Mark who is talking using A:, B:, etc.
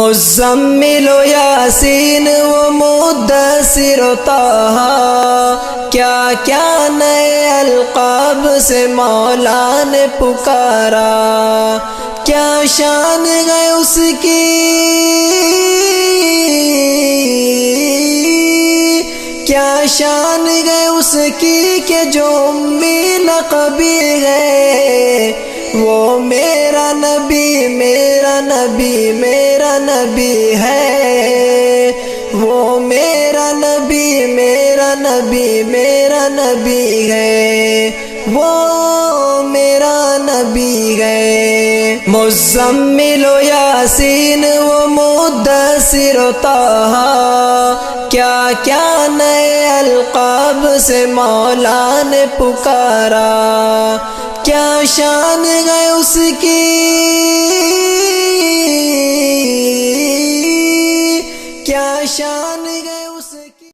A: مزمل و یاسین و مدثر و طٰہٰ، کیا کیا نئے القاب سے مولا نے پکارا، کیا شان ہے اس کی، کیا شان ہے اس کی کہ جو امی لقبی ہے، وہ میرا نبی میرا نبی میرا نبی ہے، وہ میرا نبی میرا نبی میرا نبی ہے، وہ میرا نبی ہے۔ مزمل و یاسین و مدثر و طٰہٰ، کیا کیا نئے القاب سے مولا نے پکارا، کیا شان ہے اس کی، کیا شان ہے اس کی۔